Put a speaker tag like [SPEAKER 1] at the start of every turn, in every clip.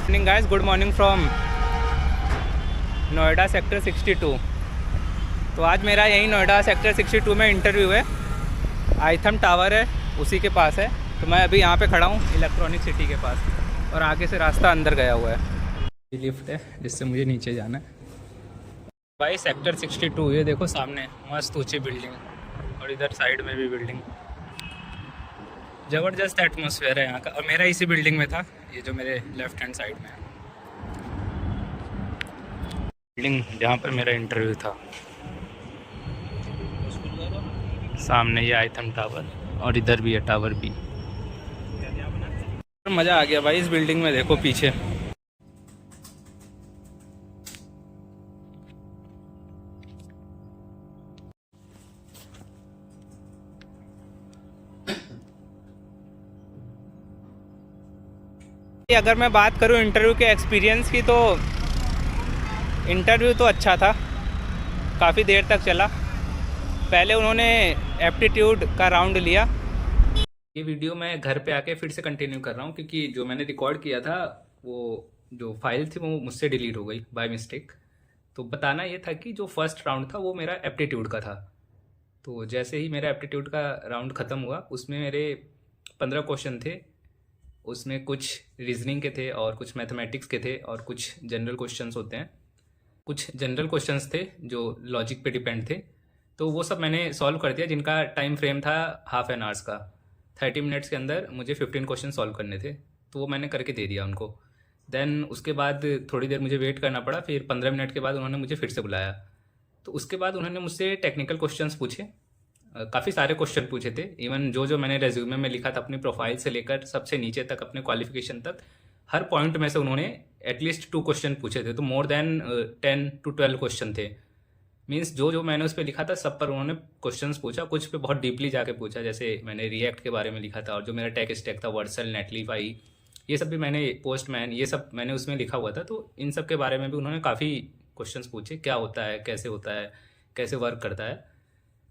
[SPEAKER 1] Evening guys, good morning from Noida sector 62। तो आज मेरा यही नोएडा सेक्टर 62 में इंटरव्यू है। आइथम टावर है, उसी के पास है। तो मैं अभी यहाँ पे खड़ा हूँ इलेक्ट्रॉनिक सिटी के पास, और आगे से रास्ता अंदर गया हुआ है। ये लिफ्ट है जिससे मुझे नीचे जाना है। भाई सेक्टर 62, ये देखो सामने मस्त ऊँची बिल्डिंग, और इधर साइड में भी बिल्डिंग। ज़बरदस्त एटमॉस्फेयर है यहाँ का। और मेरा इसी बिल्डिंग में था, ये जो मेरे लेफ्ट हैंड साइड में है बिल्डिंग, जहाँ पर मेरा इंटरव्यू था। सामने ये आइथम टावर, और इधर भी है टावर भी। मज़ा आ गया भाई इस बिल्डिंग में। देखो पीछे अगर मैं बात करूं इंटरव्यू के एक्सपीरियंस की, तो इंटरव्यू तो अच्छा था, काफ़ी देर तक चला। पहले उन्होंने एप्टीट्यूड का राउंड लिया। ये वीडियो मैं घर पे आके फिर से कंटिन्यू कर रहा हूँ, क्योंकि जो मैंने रिकॉर्ड किया था वो जो फाइल थी वो मुझसे डिलीट हो गई बाय मिस्टेक। तो बताना ये था कि जो फर्स्ट राउंड था वो मेरा एप्टीट्यूड का था। तो जैसे ही मेरा एप्टीट्यूड का राउंड ख़त्म हुआ, उसमें मेरे 15 क्वेश्चन थे। उसमें कुछ रीजनिंग के थे और कुछ मैथमेटिक्स के थे और कुछ जनरल क्वेश्चंस होते हैं। कुछ जनरल क्वेश्चंस थे जो लॉजिक पे डिपेंड थे। तो वो सब मैंने सॉल्व कर दिया, जिनका टाइम फ्रेम था हाफ एन आवर्स का। 30 मिनट्स के अंदर मुझे 15 क्वेश्चन सॉल्व करने थे, तो वो मैंने करके दे दिया उनको। देन उसके बाद थोड़ी देर मुझे वेट करना पड़ा। फिर 15 मिनट के बाद उन्होंने मुझे फिर से बुलाया। तो उसके बाद उन्होंने मुझसे टेक्निकल क्वेश्चंस पूछे। काफ़ी सारे क्वेश्चन पूछे थे। इवन जो जो मैंने रेज्यूमे में लिखा था अपनी प्रोफाइल से लेकर सबसे नीचे तक, अपने क्वालिफिकेशन तक, हर पॉइंट में से उन्होंने एटलीस्ट 2 क्वेश्चन पूछे थे। तो मोर देन 10 to 12 क्वेश्चन थे। मीन्स जो जो मैंने उस पर लिखा था सब पर उन्होंने क्वेश्चंस पूछा। कुछ पे बहुत डीपली जाके पूछा, जैसे मैंने रिएक्ट के बारे में लिखा था, और जो मेरा टेक स्टैक था वर्सल, नेटलीफाई, ये सब भी मैंने, पोस्टमैन, ये सब मैंने उसमें लिखा हुआ था। तो इन सब के बारे में भी उन्होंने काफ़ी क्वेश्चंस पूछे, क्या होता है, कैसे होता है, कैसे वर्क करता है।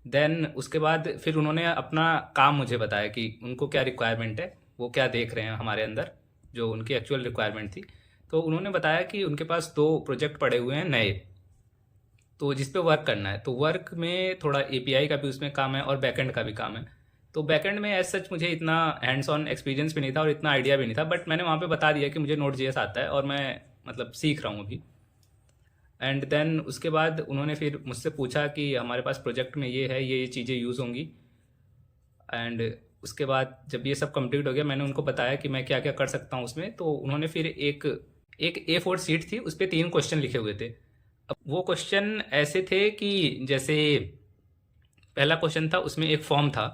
[SPEAKER 1] देन उसके बाद फिर उन्होंने अपना काम मुझे बताया कि उनको क्या रिक्वायरमेंट है, वो क्या देख रहे हैं हमारे अंदर, जो उनकी एक्चुअल रिक्वायरमेंट थी। तो उन्होंने बताया कि उनके पास 2 प्रोजेक्ट पड़े हुए हैं नए, तो जिस पे वर्क करना है। तो वर्क में थोड़ा एपीआई का भी उसमें काम है और बैकएंड का भी काम है। तो बैकएंड में एज सच मुझे इतना हैंड्स ऑन एक्सपीरियंस भी नहीं था और इतना आइडिया भी नहीं था, बट मैंने वहाँ पे बता दिया कि मुझे नोड.js आता है और मैं मतलब सीख रहा हूँ अभी। एंड देन उसके बाद उन्होंने फिर मुझसे पूछा कि हमारे पास प्रोजेक्ट में ये है, ये चीज़ें यूज़ होंगी। एंड उसके बाद जब ये सब कंप्लीट हो गया, मैंने उनको बताया कि मैं क्या क्या कर सकता हूँ उसमें। तो उन्होंने फिर एक एक A4 शीट थी, उस पर 3 क्वेश्चन लिखे हुए थे। अब वो क्वेश्चन ऐसे थे कि जैसे पहला क्वेश्चन था, उसमें एक फॉर्म था,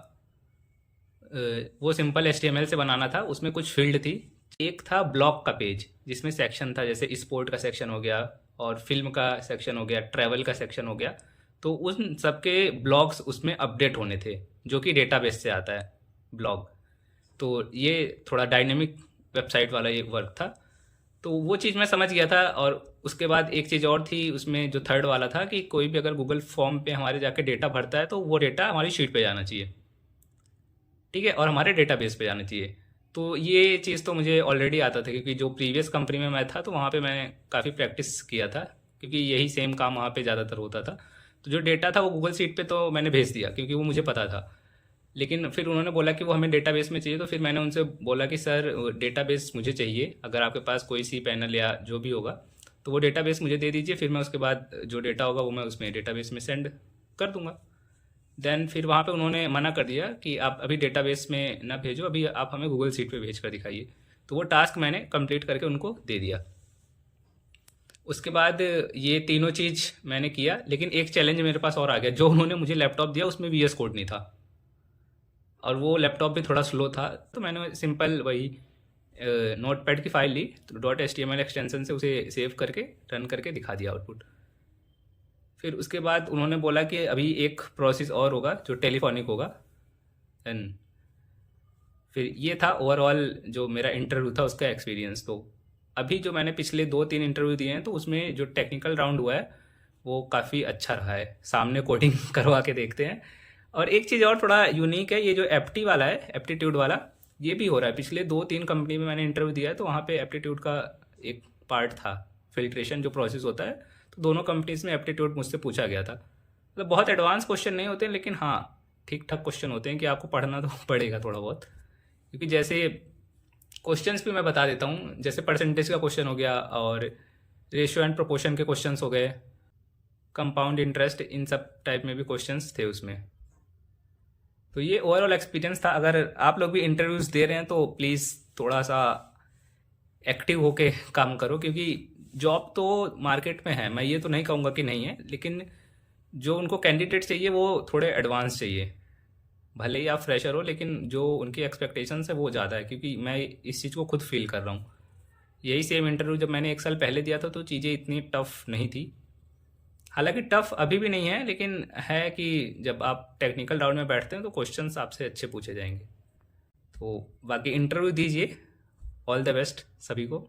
[SPEAKER 1] वो सिंपल HTML से बनाना था। उसमें कुछ फील्ड थी। एक था ब्लॉग का पेज, जिसमें सेक्शन था, जैसे स्पोर्ट का सेक्शन हो गया, और फिल्म का सेक्शन हो गया, ट्रैवल का सेक्शन हो गया। तो उन सबके ब्लॉग्स उसमें अपडेट होने थे, जो कि डेटाबेस से आता है ब्लॉग। तो ये थोड़ा डायनेमिक वेबसाइट वाला ये वर्क था। तो वो चीज़ मैं समझ गया था। और उसके बाद एक चीज़ और थी उसमें, जो थर्ड वाला था, कि कोई भी अगर गूगल फॉर्म पे हमारे जाके डेटा भरता है तो वो डेटा हमारी शीट पे जाना चाहिए, ठीक है, और हमारे डेटाबेस पे जाना चाहिए। तो ये चीज़ तो मुझे ऑलरेडी आता था, क्योंकि जो प्रीवियस कंपनी में मैं था तो वहाँ पे मैंने काफ़ी प्रैक्टिस किया था, क्योंकि यही सेम काम वहाँ पे ज़्यादातर होता था। तो जो डेटा था वो गूगल शीट पे तो मैंने भेज दिया, क्योंकि वो मुझे पता था। लेकिन फिर उन्होंने बोला कि वो हमें डेटाबेस में चाहिए। तो फिर मैंने उनसे बोला कि सर डेटाबेस मुझे चाहिए, अगर आपके पास कोई सी पैनल या जो भी होगा तो वो डेटाबेस मुझे दे दीजिए, फिर मैं उसके बाद जो डेटा होगा वो मैं उसमें डेटाबेस में सेंड कर दूंगा। देन फिर वहाँ पे उन्होंने मना कर दिया कि आप अभी डेटाबेस में ना भेजो, अभी आप हमें गूगल शीट पे भेज कर दिखाइए। तो वो टास्क मैंने कंप्लीट करके उनको दे दिया। उसके बाद ये तीनों चीज़ मैंने किया, लेकिन एक चैलेंज मेरे पास और आ गया। जो उन्होंने मुझे लैपटॉप दिया उसमें VS कोड नहीं था, और वो लैपटॉप भी थोड़ा स्लो था। तो मैंने सिंपल वही नोटपैड की फाइल ली, तो .html एक्सटेंशन से उसे सेव करके रन करके दिखा दिया आउटपुट। फिर उसके बाद उन्होंने बोला कि अभी एक प्रोसेस और होगा जो टेलीफोनिक होगा। देन फिर ये था ओवरऑल जो मेरा इंटरव्यू था उसका एक्सपीरियंस। तो अभी जो मैंने पिछले 2-3 इंटरव्यू दिए हैं, तो उसमें जो टेक्निकल राउंड हुआ है वो काफ़ी अच्छा रहा है। सामने कोडिंग करवा के देखते हैं। और एक चीज़ और थोड़ा यूनिक है, ये जो एप्टी वाला है, एप्टीट्यूड वाला, ये भी हो रहा है। पिछले 2-3 कंपनी में मैंने इंटरव्यू दिया है, तो वहाँ पे एप्टीट्यूड का एक पार्ट था, फिल्ट्रेशन जो प्रोसेस होता है, तो दोनों कंपनीज में एप्टीट्यूड मुझसे पूछा गया था। मतलब बहुत एडवांस क्वेश्चन नहीं होते, लेकिन हाँ ठीक ठाक क्वेश्चन होते हैं कि आपको पढ़ना तो पड़ेगा थोड़ा बहुत, क्योंकि जैसे क्वेश्चंस भी मैं बता देता हूँ, जैसे परसेंटेज का क्वेश्चन हो गया और रेशियो एंड प्रोपोर्शन के क्वेश्चंस हो गए, कंपाउंड इंटरेस्ट, इन सब टाइप में भी क्वेश्चंस थे उसमें। तो ये ओवरऑल एक्सपीरियंस था। अगर आप लोग भी इंटरव्यूज़ दे रहे हैं तो प्लीज़ थोड़ा सा एक्टिव होके काम करो, क्योंकि जॉब तो मार्केट में है, मैं ये तो नहीं कहूँगा कि नहीं है, लेकिन जो उनको कैंडिडेट चाहिए वो थोड़े एडवांस चाहिए। भले ही आप फ्रेशर हो, लेकिन जो उनकी एक्सपेक्टेशंस है वो ज़्यादा है, क्योंकि मैं इस चीज़ को खुद फील कर रहा हूँ। यही सेम इंटरव्यू जब मैंने 1 साल पहले दिया था तो चीज़ें इतनी टफ नहीं थी। हालांकि टफ अभी भी नहीं है, लेकिन है कि जब आप टेक्निकल राउंड में बैठते हैं तो क्वेश्चंस आपसे अच्छे पूछे जाएंगे। तो बाकी इंटरव्यू दीजिए। ऑल द बेस्ट सभी को।